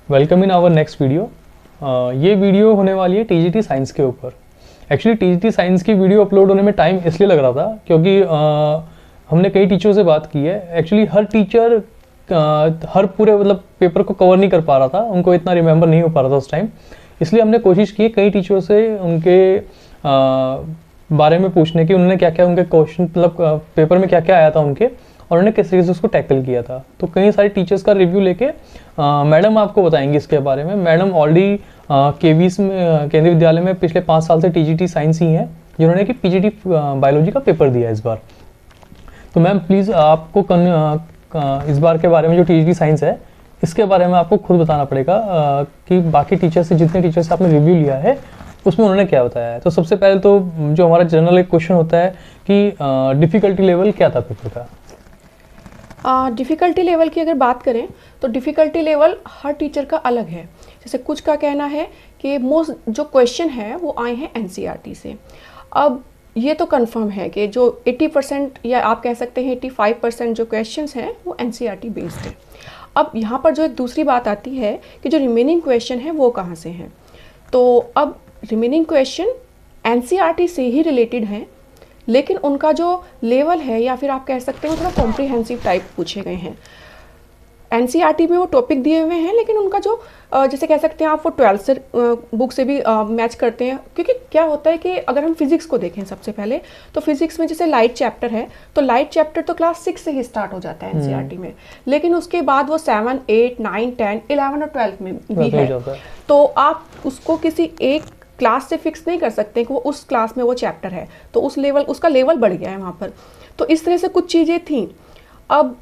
Welcome in our next video. ये video होने वाली है टीजीटी साइंस के ऊपर। एक्चुअली टीजीटी साइंस की वीडियो अपलोड होने में टाइम इसलिए लग रहा था क्योंकि हमने कई टीचरों से बात की है। एक्चुअली हर टीचर हर पूरे मतलब पेपर को कवर नहीं कर पा रहा था, उनको इतना रिमेंबर नहीं हो पा रहा था उस टाइम। इसलिए हमने कोशिश की कई टीचरों से उनके बारे में पूछने की, उन्होंने क्या क्या उनके क्वेश्चन मतलब पेपर में क्या क्या आया था उनके, और उन्होंने किस तरीके से उसको टैकल किया था। तो कई सारे टीचर्स का रिव्यू लेके मैडम आपको बताएंगे इसके बारे में। मैडम ऑलरेडी केवीस में केंद्रीय विद्यालय में पिछले 5 साल से टीजीटी साइंस ही हैं, जिन्होंने कि पीजीटी बायोलॉजी का पेपर दिया इस बार। तो मैम प्लीज़ आपको इस बार के बारे में जो टीजीटी साइंस है इसके बारे में आपको खुद बताना पड़ेगा कि बाकी टीचर से, जितने टीचर से आपने रिव्यू लिया है उसमें उन्होंने क्या बताया है। तो सबसे पहले तो जो हमारा जनरल एक क्वेश्चन होता है कि डिफ़िकल्टी लेवल क्या था पेपर का। डिफ़िकल्टी लेवल की अगर बात करें तो डिफ़िकल्टी लेवल हर टीचर का अलग है। जैसे कुछ का कहना है कि मोस्ट जो क्वेश्चन है वो आए हैं एनसीईआरटी से। अब ये तो कंफर्म है कि जो 80% या आप कह सकते हैं 85% जो क्वेश्चंस हैं वो एनसीईआरटी बेस्ड है। अब यहाँ पर जो एक दूसरी बात आती है कि जो रिमेनिंग क्वेश्चन है वो कहाँ से हैं। तो अब रिमेनिंग क्वेश्चन एनसीईआरटी से ही रिलेटेड हैं, लेकिन उनका जो लेवल है या फिर आप कह सकते हैं वो थोड़ा कॉम्प्रिहेंसिव टाइप पूछे गए हैं। एनसीईआरटी में वो टॉपिक दिए हुए हैं, लेकिन उनका जो जैसे कह सकते हैं आप वो 12th से बुक से भी मैच करते हैं। क्योंकि क्या होता है कि अगर हम फिजिक्स को देखें सबसे पहले, तो फिजिक्स में जैसे लाइट चैप्टर है, तो लाइट चैप्टर तो क्लास 6 से ही स्टार्ट हो जाता है एनसीईआरटी में, लेकिन उसके बाद वो 7, 8, 9, 10, 11 और 12 में भी है। तो आप उसको किसी एक क्लास से फिक्स नहीं कर सकते कि वो उस क्लास में वो चैप्टर है, तो उस लेवल उसका लेवल बढ़ गया है वहाँ पर। तो इस तरह से कुछ चीज़ें थी। अब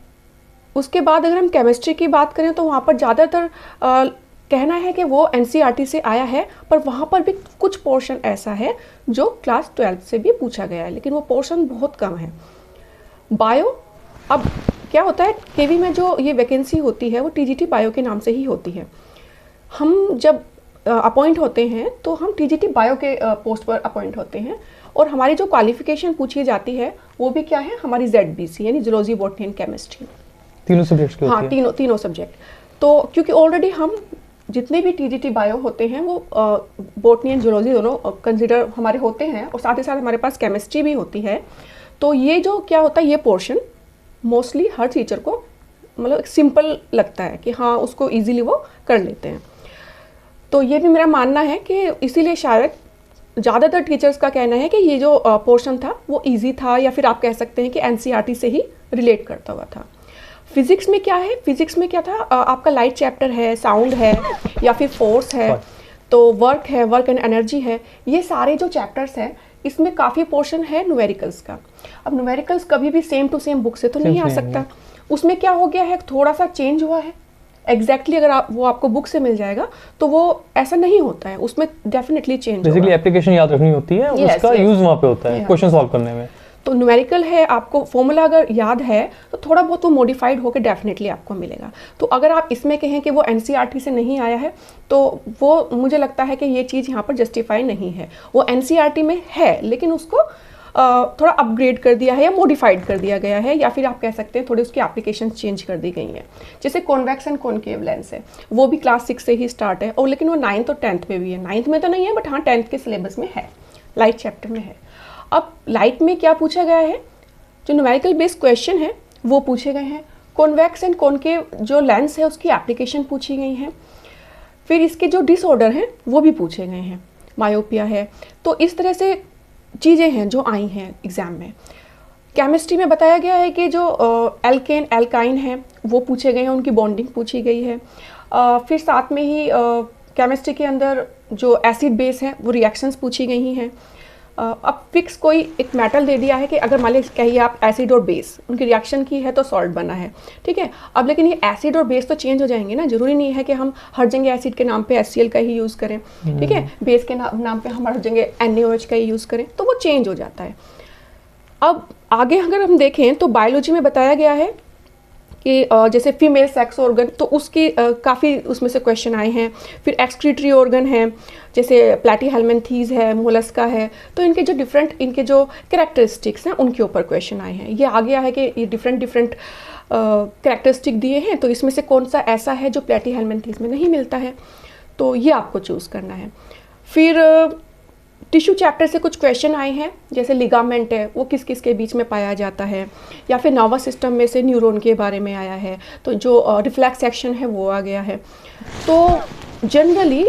उसके बाद अगर हम केमिस्ट्री की बात करें तो वहाँ पर ज़्यादातर कहना है कि वो एनसीईआरटी से आया है, पर वहाँ पर भी कुछ पोर्शन ऐसा है जो क्लास 12 से भी पूछा गया है, लेकिन वो पोर्शन बहुत कम है। बायो, अब क्या होता है केवी में जो ये वैकेंसी होती है वो टीजीटी बायो के नाम से ही होती है। हम जब अपॉइंट होते हैं तो हम टीजीटी बायो के पोस्ट पर अपॉइंट होते हैं, और हमारी जो क्वालिफिकेशन पूछी जाती है वो भी क्या है, हमारी ZBC यानी जूलॉजी, बॉटनी एंड केमिस्ट्री, तीनों सब्जेक्ट। हाँ, तीनों सब्जेक्ट। तो क्योंकि ऑलरेडी हम जितने भी टीजीटी बायो होते हैं वो बॉटनी एंड जूलॉजी दोनों कंसिडर हमारे होते हैं, और साथ ही साथ हमारे पास केमिस्ट्री भी होती है। तो ये जो क्या होता है, ये पोर्शन मोस्टली हर टीचर को मतलब सिंपल लगता है कि हाँ उसको ईजिली वो कर लेते हैं। तो ये भी मेरा मानना है कि इसीलिए शायद ज़्यादातर टीचर्स का कहना है कि ये जो पोर्शन था वो इजी था, या फिर आप कह सकते हैं कि एनसीईआरटी से ही रिलेट करता हुआ था। फिज़िक्स में क्या है, फिज़िक्स में क्या था, आपका लाइट चैप्टर है, साउंड है, या फिर फोर्स है, तो वर्क है, वर्क एंड एनर्जी है। ये सारे जो चैप्टर्स हैं इसमें काफ़ी पोर्शन है न्यूमेरिकल्स का। अब न्यूमेरिकल्स कभी भी सेम टू सेम बुक से तो नहीं आ सकता। उसमें क्या हो गया है, थोड़ा सा चेंज हुआ है। एग्जैक्टली अगर वो आपको बुक से मिल जाएगा तो वो ऐसा नहीं होता है, उसमें डेफिनेटली चेंज होगा। बेसिकली एप्लीकेशन याद रखनी होती है, उसका यूज वहाँ पे होता है क्वेश्चन सॉल्व करने में। तो न्यूमेरिकल है, आपको फॉर्मूला अगर याद है तो थोड़ा बहुत वो मॉडिफाइड होकर डेफिनेटली आपको मिलेगा। तो अगर आप इसमें कहें कि वो एनसीईआरटी से नहीं आया है तो वो मुझे लगता है कि ये चीज़ यहाँ पर जस्टिफाई नहीं है। वो एनसीईआरटी में है, लेकिन उसको थोड़ा अपग्रेड कर दिया है या मॉडिफाइड कर दिया गया है, या फिर आप कह सकते हैं थोड़ी उसकी एप्लीकेशन चेंज कर दी गई हैं। जैसे कॉन्वेक्स एंड कॉनकेव लेंस है, वो भी क्लास 6 से ही स्टार्ट है, और लेकिन वो 9th और 10th में भी है। 9th में तो नहीं है, बट हाँ 10th के सिलेबस में है, लाइट चैप्टर में है। अब लाइट में क्या पूछा गया है, जो न्यूमेरिकल बेस्ड क्वेश्चन है वो पूछे गए हैं। कॉन्वेक्स एंड कॉनकेव जो लेंस है उसकी एप्लीकेशन पूछी गई है। फिर इसके जो डिसऑर्डर हैं वो भी पूछे गए हैं, मायोपिया है। तो इस तरह से चीज़ें हैं जो आई हैं एग्ज़ाम में। केमिस्ट्री में बताया गया है कि जो एल्केन एल्काइन है वो पूछे गए हैं, उनकी बॉन्डिंग पूछी गई है। फिर साथ में ही केमिस्ट्री के अंदर जो एसिड बेस है वो रिएक्शंस पूछी गई हैं। अब फिक्स कोई एक मेटल दे दिया है कि अगर मान लीजिए कहिए आप एसिड और बेस उनकी रिएक्शन की है तो सॉल्ट बना है, ठीक है। अब लेकिन ये एसिड और बेस तो चेंज हो जाएंगे ना, जरूरी नहीं है कि हम हर जगह एसिड के नाम पे HCl का ही यूज़ करें, ठीक है। बेस के नाम पे हम हर जगह NaOH का ही यूज़ करें, तो वो चेंज हो जाता है। अब आगे अगर हम देखें तो बायोलॉजी में बताया गया है कि जैसे फीमेल सेक्स ऑर्गन, तो उसकी काफ़ी उसमें से क्वेश्चन आए हैं। फिर एक्सक्रीटरी ऑर्गन है, जैसे प्लैटीहेल्मिन्थीज है, मोलस्का है, तो इनके जो डिफरेंट इनके जो कैरेक्टरिस्टिक्स हैं उनके ऊपर क्वेश्चन आए हैं। ये आ गया है कि ये डिफरेंट कैरेक्टरिस्टिक दिए हैं, तो इसमें से कौन सा ऐसा है जो प्लेटीहेलमिन्थेस में नहीं मिलता है, तो ये आपको चूज़ करना है। फिर टिश्यू चैप्टर से कुछ क्वेश्चन आए हैं, जैसे लिगामेंट है वो किस किस के बीच में पाया जाता है, या फिर नर्वस सिस्टम में से न्यूरॉन के बारे में आया है, तो जो रिफ्लेक्स सेक्शन है वो आ गया है। तो जनरली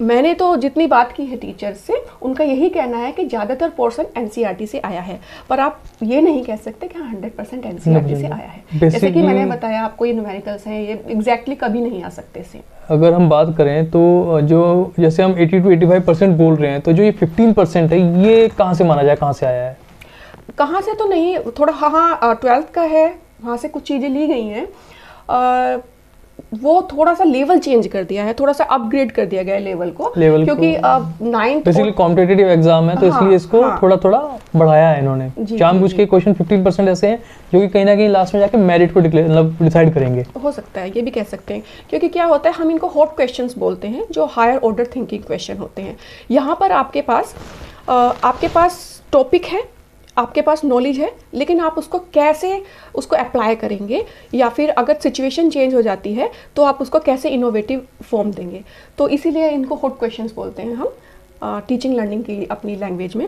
मैंने तो जितनी बात की है टीचर से, उनका यही कहना है कि ज़्यादातर पोर्शन एनसीईआरटी से आया है, पर आप ये नहीं कह सकते कि 100% एनसीईआरटी से आया है। जैसे कि मैंने बताया आपको, ये न्यूमेरिकल्स हैं, ये एग्जैक्टली कभी नहीं आ सकते से। अगर हम बात करें तो जो जैसे हम 80 to 85% बोल रहे हैं, तो जो ये 15% है ये कहाँ से माना जाए, कहाँ से आया है? कहाँ से तो नहीं, थोड़ा हाँ 12th का है, वहाँ से कुछ चीज़ें ली गई हैं। वो थोड़ा सा लेवल चेंज कर दिया है, थोड़ा सा अपग्रेड कर दिया गया है लेवल को, क्योंकि अब 9th बेसिकली कॉम्पिटिटिव एग्जाम है, तो इसलिए इसको थोड़ा थोड़ा बढ़ाया है इन्होंने। जानबूझ के क्वेश्चन 15% ऐसे हैं जो कि कहीं ना कहीं लास्ट में जाके मेरिट को डिसाइड करेंगे। हो सकता है, ये भी कह सकते हैं, क्योंकि क्या होता है, हम इनको हॉट क्वेश्चंस बोलते हैं, जो हायर ऑर्डर थिंकिंग क्वेश्चन होते हैं। यहाँ पर आपके पास टॉपिक है, आपके पास नॉलेज है, लेकिन आप उसको कैसे उसको अप्लाई करेंगे, या फिर अगर सिचुएशन चेंज हो जाती है तो आप उसको कैसे इनोवेटिव फॉर्म देंगे, तो इसीलिए इनको हॉट क्वेश्चंस बोलते हैं हम टीचिंग लर्निंग की अपनी लैंग्वेज में।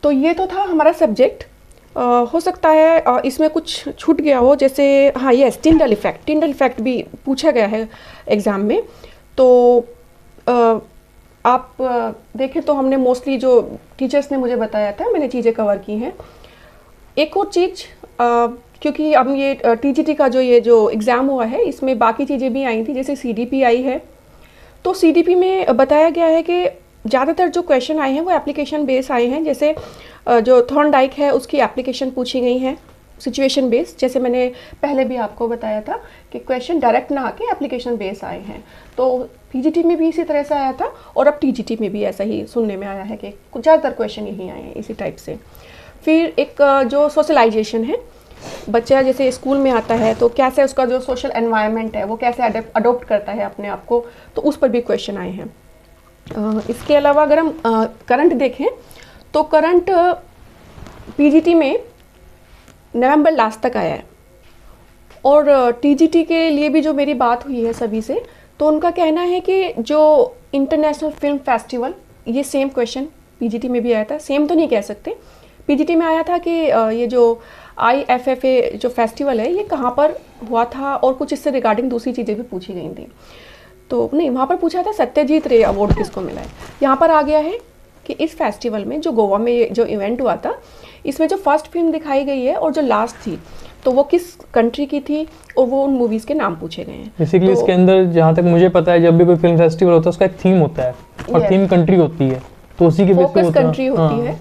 तो ये तो था हमारा सब्जेक्ट। हो सकता है इसमें कुछ छूट गया हो, जैसे हाँ यस, टिंडल इफेक्ट भी पूछा गया है एग्ज़ाम में। तो आप देखें तो हमने मोस्टली जो टीचर्स ने मुझे बताया था, मैंने चीज़ें कवर की हैं। एक और चीज़, क्योंकि अब ये टीजीटी का जो एग्ज़ाम हुआ है, इसमें बाकी चीज़ें भी आई थी, जैसे सीडीपी आई है। तो सीडीपी में बताया गया है कि ज़्यादातर जो क्वेश्चन आए हैं वो एप्लीकेशन बेस आए हैं, जैसे जो थॉर्नडाइक है उसकी एप्लीकेशन पूछी गई हैं, सिचुएशन बेस, जैसे मैंने पहले भी आपको बताया था कि क्वेश्चन डायरेक्ट ना आके एप्लीकेशन बेस आए हैं। तो पीजीटी में भी इसी तरह से आया था, और अब टीजीटी में भी ऐसा ही सुनने में आया है कि कुछ ज़्यादातर क्वेश्चन यही आए हैं इसी टाइप से। फिर एक जो सोशलाइजेशन है, बच्चा जैसे स्कूल में आता है तो कैसे उसका जो सोशल एनवायरनमेंट है वो कैसे अडोप्ट करता है अपने आप को, तो उस पर भी क्वेश्चन आए हैं। इसके अलावा अगर हम करंट देखें तो करंट पीजीटी में नवंबर लास्ट तक आया है, और टीजीटी के लिए भी जो मेरी बात हुई है सभी से, तो उनका कहना है कि जो इंटरनेशनल फिल्म फेस्टिवल, ये सेम क्वेश्चन पीजीटी में भी आया था। सेम तो नहीं कह सकते, पीजीटी में आया था कि ये जो IFFA जो फेस्टिवल है ये कहाँ पर हुआ था, और कुछ इससे रिगार्डिंग दूसरी चीज़ें भी पूछी गई थी। तो नहीं, वहाँ पर पूछा था सत्यजीत रे अवार्ड किसको मिला है। यहाँ पर आ गया है कि इस फेस्टिवल में जो गोवा में जो इवेंट हुआ था, इसमें जो फर्स्ट फिल्म दिखाई गई है और जो लास्ट थी, तो वो किस कंट्री की थी, और वो उन मूवीज़ के नाम पूछे गए हैं। बेसिकली इसके अंदर जहाँ तक मुझे पता है, जब भी कोई फिल्म फेस्टिवल होता है उसका एक थीम होता है, और थीम कंट्री होती है, तो उसी के बेस पे कंट्री होती है।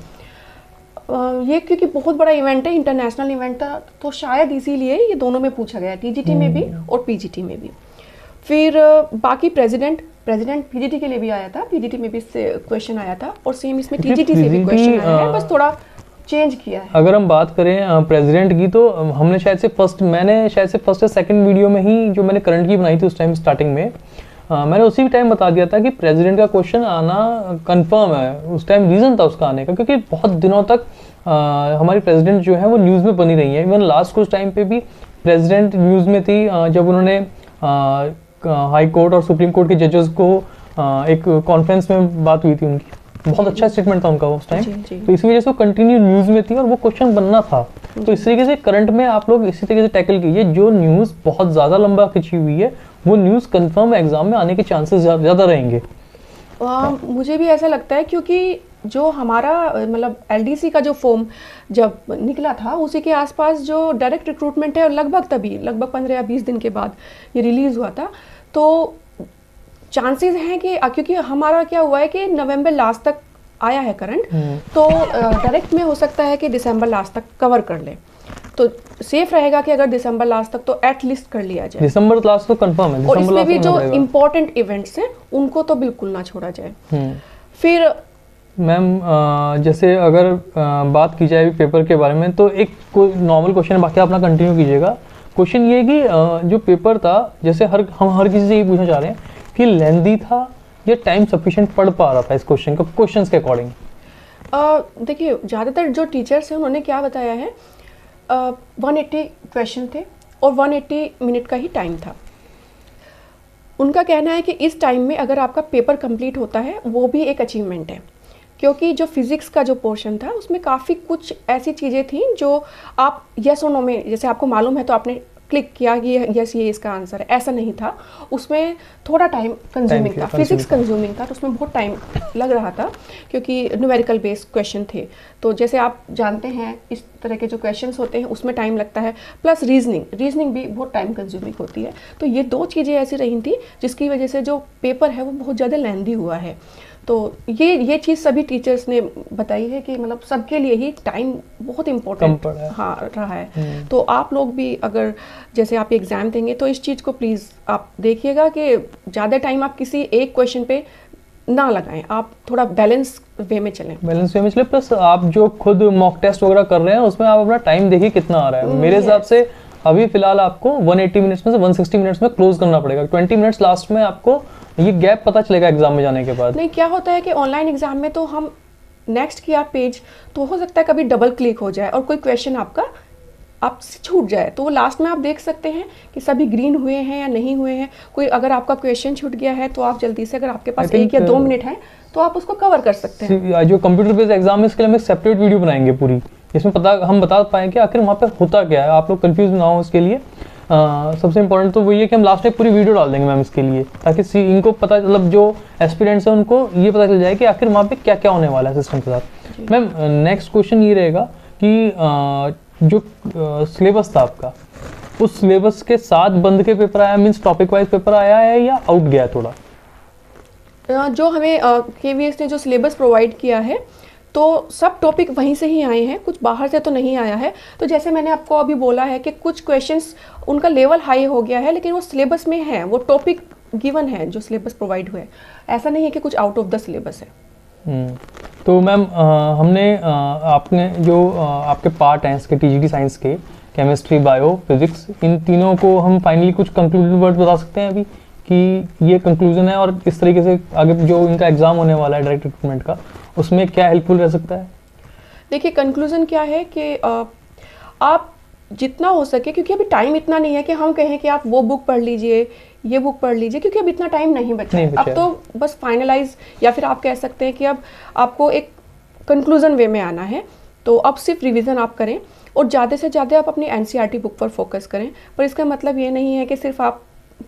ये क्योंकि बहुत बड़ा इवेंट है, इंटरनेशनल इवेंट था, तो शायद इसीलिए ये दोनों में पूछा गया, टीजीटी में भी और पीजीटी में भी। फिर बाकी प्रेसिडेंट पीजीटी के लिए भी आया था, पीजीटी में भी क्वेश्चन आया था, और सेम इसमें टीजीटी से भी क्वेश्चन आया है, बस थोड़ा चेंज किया है। अगर हम बात करें प्रेसिडेंट की, तो हमने शायद से फर्स्ट या सेकंड वीडियो में ही जो मैंने करंट की बनाई थी उस टाइम स्टार्टिंग में, मैंने उसी टाइम बता दिया था कि प्रेसिडेंट का क्वेश्चन आना कंफर्म है। उस टाइम रीज़न था उसका आने का, क्योंकि बहुत दिनों तक हमारी प्रेसिडेंट जो है वो न्यूज़ में बनी रही है। इवन लास्ट कुछ टाइम पे भी प्रेसिडेंट न्यूज़ में थी, जब उन्होंने हाई कोर्ट और सुप्रीम कोर्ट के जजेस को एक कॉन्फ्रेंस में बात हुई थी उनकी, बहुत अच्छा स्टेटमेंट था उनका उस टाइम, तो इसी वजह से वो कंटिन्यू न्यूज़ में थी और वो क्वेश्चन बनना था। तो इस तरीके से करंट में आप लोग इसी तरीके से टैकल कीजिए, जो न्यूज़ बहुत ज़्यादा लंबा खिंची हुई है वो न्यूज़ कंफर्म एग्जाम में आने के चांसेस ज़्यादा रहेंगे। मुझे भी ऐसा लगता है, क्योंकि जो हमारा मतलब LDC का जो फॉर्म जब निकला था, उसी के आसपास जो डायरेक्ट रिक्रूटमेंट है, और लगभग 15 या 20 दिन के बाद ये रिलीज़ हुआ था, तो चांसेस हैं कि क्योंकि हमारा क्या हुआ है कि नवंबर लास्ट तक आया है करंट, तो डायरेक्ट में हो सकता है कि दिसंबर लास्ट तक कवर कर ले, तो सेफ रहेगा कि अगर दिसंबर लास्ट तक तो एटलीस्ट कर लिया जाए। दिसंबर लास्ट तो कंफर्म है, और इसमें भी जो इम्पोर्टेंट इवेंट्स हैं उनको तो बिल्कुल ना छोड़ा जाए। फिर मैम जैसे अगर बात की जाए पेपर के बारे में, तो एक कोई नॉर्मल क्वेश्चन, बाकी अपना कंटिन्यू कीजिएगा। क्वेश्चन ये कि जो पेपर था, जैसे हम हर किसी से ये पूछना चाह रहे हैं कि लेंदी था या टाइम सफिशिएंट पढ़ पा रहा था इस क्वेश्चन को क्वेश्चंस के अकॉर्डिंग? देखिए, ज़्यादातर जो टीचर्स हैं उन्होंने क्या बताया है 180 क्वेश्चन थे और 180 मिनट का ही टाइम था। उनका कहना है कि इस टाइम में अगर आपका पेपर कंप्लीट होता है वो भी एक अचीवमेंट है, क्योंकि जो फिज़िक्स का जो पोर्शन था उसमें काफ़ी कुछ ऐसी चीज़ें थी जो आप यस और नो में, जैसे आपको मालूम है तो आपने क्लिक किया कि यस ये इसका आंसर है, ऐसा नहीं था। उसमें थोड़ा टाइम कंज्यूमिंग था, फिजिक्स कंज्यूमिंग था, तो उसमें बहुत टाइम लग रहा था क्योंकि न्यूमेरिकल बेस्ड क्वेश्चन थे। तो जैसे आप जानते हैं इस तरह के जो क्वेश्चंस होते हैं उसमें टाइम लगता है, प्लस रीजनिंग भी बहुत टाइम कंज्यूमिंग होती है। तो ये दो चीज़ें ऐसी रही थी जिसकी वजह से जो पेपर है वो बहुत ज़्यादा लेंदी हुआ है। तो ये चीज़ सभी टीचर्स ने बताई है कि मतलब सबके लिए ही टाइम बहुत इम्पोर्टेंट हाँ रहा है। तो आप लोग भी अगर जैसे आप एग्ज़ाम देंगे तो इस चीज़ को प्लीज़ आप देखिएगा कि ज़्यादा टाइम आप किसी एक क्वेश्चन पे ना लगाएं, आप थोड़ा बैलेंस वे में चलें। प्लस आप जो खुद मॉक टेस्ट वगैरह कर रहे हैं उसमें आप अपना टाइम देखिए कितना आ रहा है। मेरे हिसाब से अभी फिलहाल आपको 180 मिनट्स में से 160 मिनट्स में क्लोज करना पड़ेगा। 20 मिनट्स लास्ट में आपको ये गैप पता चलेगा एग्जाम में जाने के बाद। नहीं, क्या होता है कि ऑनलाइन एग्जाम में तो हम नेक्स्ट किया पेज तो हो सकता है कभी डबल क्लिक हो जाए और कोई क्वेश्चन आपसे छूट जाए, तो वो लास्ट में आप देख सकते हैं कि सभी ग्रीन हुए हैं या नहीं हुए हैं। कोई अगर आपका क्वेश्चन छूट गया है तो आप जल्दी से, अगर आपके पास 1 या 2 मिनट है तो आप उसको कवर कर सकते हैं। जो कंप्यूटर बेस्ड एग्जाम है इसके लिए हम सेपरेट वीडियो बनाएंगे पूरी, जिसमें हम बता पाएंगे कि आखिर वहाँ पे होता क्या है, आप लोग कंफ्यूज ना हो इसके लिए। सबसे इम्पोर्टेंट तो वही है कि हम लास्ट में पूरी वीडियो डाल देंगे मैम इसके लिए, ताकि इनको पता, मतलब जो एस्पिरेंट्स हैं उनको ये पता चल जाए कि आखिर वहाँ पे क्या क्या होने वाला है सिस्टम के साथ। मैम नेक्स्ट क्वेश्चन ये रहेगा कि जो सिलेबस था आपका, उस सिलेबस के साथ बंद के पेपर आया, मीन्स टॉपिक वाइज पेपर आया है या आउट गया थोड़ा? जो हमें KVS ने जो सिलेबस प्रोवाइड किया है तो सब टॉपिक वहीं से ही आए हैं, कुछ बाहर से तो नहीं आया है। तो जैसे मैंने आपको अभी बोला है कि कुछ क्वेश्चंस उनका लेवल हाई हो गया है लेकिन वो सिलेबस में है, वो टॉपिक गिवन है जो सिलेबस प्रोवाइड हुए, ऐसा नहीं है कि कुछ आउट ऑफ द सिलेबस है। तो मैम हमने आपने जो आपके पार्ट हैं इसके TGT साइंस के, केमिस्ट्री, बायो, फिजिक्स, इन तीनों को हम फाइनली कुछ कंक्लूडिव वर्ड बता सकते हैं अभी कि ये कंक्लूजन है और इस तरीके से आगे जो इनका एग्जाम होने वाला है डायरेक्ट रिक्रूटमेंट का, उसमें क्या हेल्पफुल रह सकता है? देखिए, कंक्लूजन क्या है कि आप जितना हो सके, क्योंकि अभी टाइम इतना नहीं है कि हम कहें कि आप वो बुक पढ़ लीजिए, ये बुक पढ़ लीजिए, क्योंकि अब इतना टाइम नहीं बचा है। अब तो बस फाइनलाइज, या फिर आप कह सकते हैं कि अब आपको एक कंक्लूजन वे में आना है। तो अब सिर्फ रिवीजन आप करें और ज़्यादा से ज़्यादा आप अपनी NCERT बुक पर फोकस करें। पर इसका मतलब ये नहीं है कि सिर्फ आप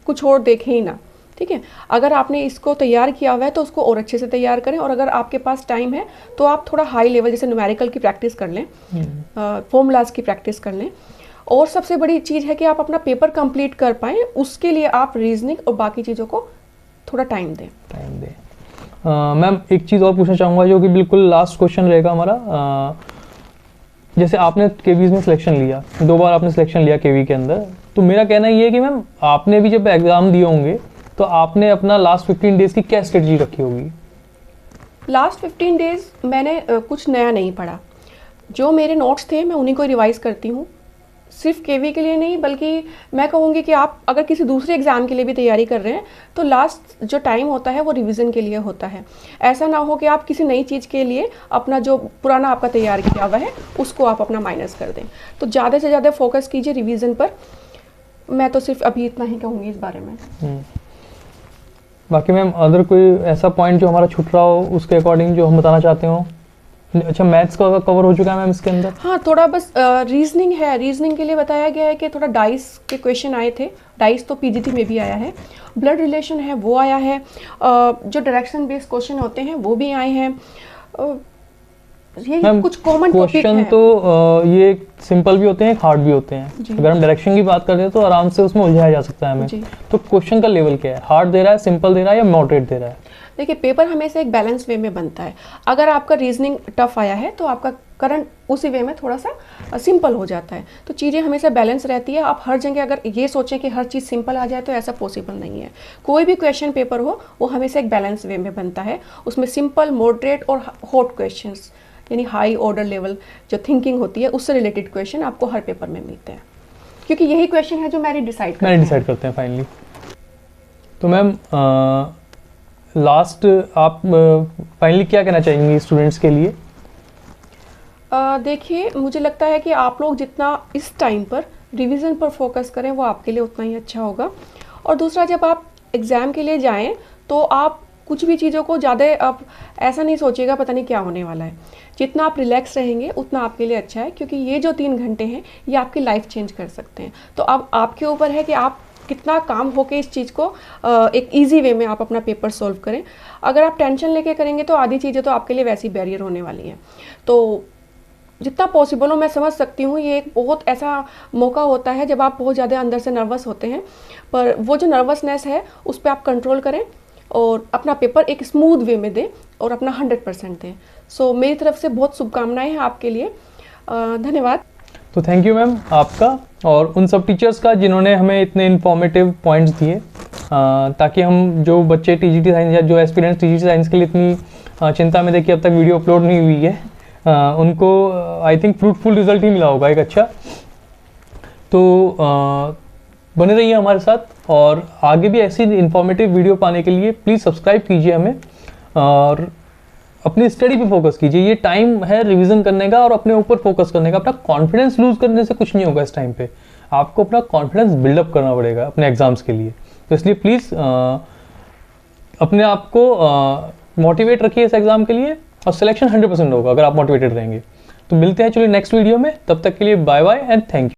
कुछ और देखें ही ना, ठीक है। अगर आपने इसको तैयार किया हुआ है तो उसको और अच्छे से तैयार करें, और अगर आपके पास टाइम है तो आप थोड़ा हाई लेवल जैसे न्यूमेरिकल की प्रैक्टिस कर लें, फॉर्मूलाज की प्रैक्टिस कर लें। और सबसे बड़ी चीज़ है कि आप अपना पेपर कंप्लीट कर पाएँ, उसके लिए आप रीजनिंग और बाकी चीज़ों को थोड़ा टाइम दें। मैम एक चीज़ और पूछना चाहूँगा जो कि बिल्कुल लास्ट क्वेश्चन रहेगा हमारा। जैसे आपने KVS में सिलेक्शन लिया, 2 बार आपने सिलेक्शन लिया KV के अंदर, तो मेरा कहना ये है कि मैम आपने भी जब एग्ज़ाम दिए होंगे तो आपने अपना लास्ट 15 डेज़ की क्या स्ट्रेटजी रखी होगी? लास्ट 15 डेज़ मैंने कुछ नया नहीं पढ़ा। जो मेरे नोट्स थे मैं उन्हीं को रिवाइज़ करती हूँ, सिर्फ KV के लिए नहीं, बल्कि मैं कहूँगी कि आप अगर किसी दूसरे एग्ज़ाम के लिए भी तैयारी कर रहे हैं तो लास्ट जो टाइम होता है वो रिवीजन के लिए होता है। ऐसा ना हो कि आप किसी नई चीज़ के लिए अपना जो पुराना आपका तैयार किया हुआ है उसको आप अपना माइनस कर दें। तो ज़्यादा से ज़्यादा फोकस कीजिए रिवीजन पर। मैं तो सिर्फ अभी इतना ही कहूँगी इस बारे में। बाकी मैम अगर कोई ऐसा पॉइंट जो हमारा छूट रहा हो उसके अकॉर्डिंग जो हम बताना चाहते हो? अच्छा, मैथ्स का कवर हो चुका है मैम इसके अंदर? हाँ, थोड़ा बस रीजनिंग है। रीजनिंग के लिए बताया गया है कि थोड़ा डाइस के क्वेश्चन आए थे। डाइस तो PGT में भी आया है। ब्लड रिलेशन है वो आया है। जो डायरेक्शन बेस्ड क्वेश्चन होते हैं वो भी आए हैं। ये कुछ कॉमन टॉपिक हैं। तो ये सिंपल भी होते हैं, हार्ड भी होते हैं। अगर हम डायरेक्शन की बात करते हैं तो आराम से उसमें उलझाया जा सकता है हमें। तो क्वेश्चन का लेवल क्या है? हार्ड दे रहा है, सिंपल दे रहा है या मॉडरेट दे रहा है? देखिए, पेपर हमेशा एक बैलेंस वे में बनता है। अगर आपका रीजनिंग टफ आया है तो आपका करंट उसी वे में थोड़ा सा सिंपल हो जाता है। तो चीज़ें हमेशा बैलेंस रहती है। आप हर जगह अगर ये सोचें कि हर चीज़ सिंपल आ जाए तो ऐसा पॉसिबल नहीं है। कोई भी क्वेश्चन पेपर हो वो हमेशा एक बैलेंस वे में बनता है। उसमें सिंपल, मॉडरेट और हॉट क्वेश्चंस, यानी हाई ऑर्डर लेवल जो थिंकिंग होती है उससे रिलेटेड क्वेश्चन आपको हर पेपर में मिलते हैं, क्योंकि यही क्वेश्चन है जो मैंने डिसाइड करते हैं फाइनली। तो मैम लास्ट आप फाइनली क्या कहना चाहेंगी स्टूडेंट्स के लिए? देखिए, मुझे लगता है कि आप लोग जितना इस टाइम पर रिवीजन पर फोकस करें वो आपके लिए उतना ही अच्छा होगा। और दूसरा, जब आप एग्ज़ाम के लिए जाएं तो आप कुछ भी चीज़ों को ज़्यादा आप ऐसा नहीं सोचिएगा पता नहीं क्या होने वाला है। जितना आप रिलैक्स रहेंगे उतना आपके लिए अच्छा है, क्योंकि ये जो 3 घंटे हैं ये आपकी लाइफ चेंज कर सकते हैं। तो अब आपके ऊपर है कि आप कितना काम होके इस चीज़ को एक इजी वे में आप अपना पेपर सॉल्व करें। अगर आप टेंशन लेके करेंगे तो आधी चीज़ें तो आपके लिए वैसी बैरियर होने वाली हैं। तो जितना पॉसिबल हो, मैं समझ सकती हूँ ये एक बहुत ऐसा मौका होता है जब आप बहुत ज़्यादा अंदर से नर्वस होते हैं, पर वो जो नर्वसनेस है उस पर आप कंट्रोल करें और अपना पेपर एक स्मूथ वे में दें और अपना 100% दें। सो मेरी तरफ से बहुत शुभकामनाएं हैं आपके लिए। धन्यवाद। तो थैंक यू मैम आपका और उन सब टीचर्स का जिन्होंने हमें इतने इन्फॉर्मेटिव पॉइंट्स दिए, ताकि हम जो बच्चे टीजीटी साइंस या जो एस्पिरेंट्स टीजीटी साइंस के लिए इतनी चिंता में थे कि अब तक वीडियो अपलोड नहीं हुई है, उनको आई थिंक फ्रूटफुल रिजल्ट ही मिला होगा एक अच्छा। तो बने रहिए हमारे साथ और आगे भी ऐसी इन्फॉर्मेटिव वीडियो पाने के लिए प्लीज़ सब्सक्राइब कीजिए हमें और अपनी स्टडी पे फोकस कीजिए। ये टाइम है रिवीजन करने का और अपने ऊपर फोकस करने का। अपना कॉन्फिडेंस लूज करने से कुछ नहीं होगा इस टाइम पे, आपको अपना कॉन्फिडेंस बिल्डअप करना पड़ेगा अपने एग्जाम्स के लिए। तो इसलिए प्लीज़ अपने आप को मोटिवेट रखिए इस एग्ज़ाम के लिए और सिलेक्शन 100% होगा अगर आप मोटिवेटेड रहेंगे। तो मिलते हैं चलिए नेक्स्ट वीडियो में, तब तक के लिए bye bye and thank you.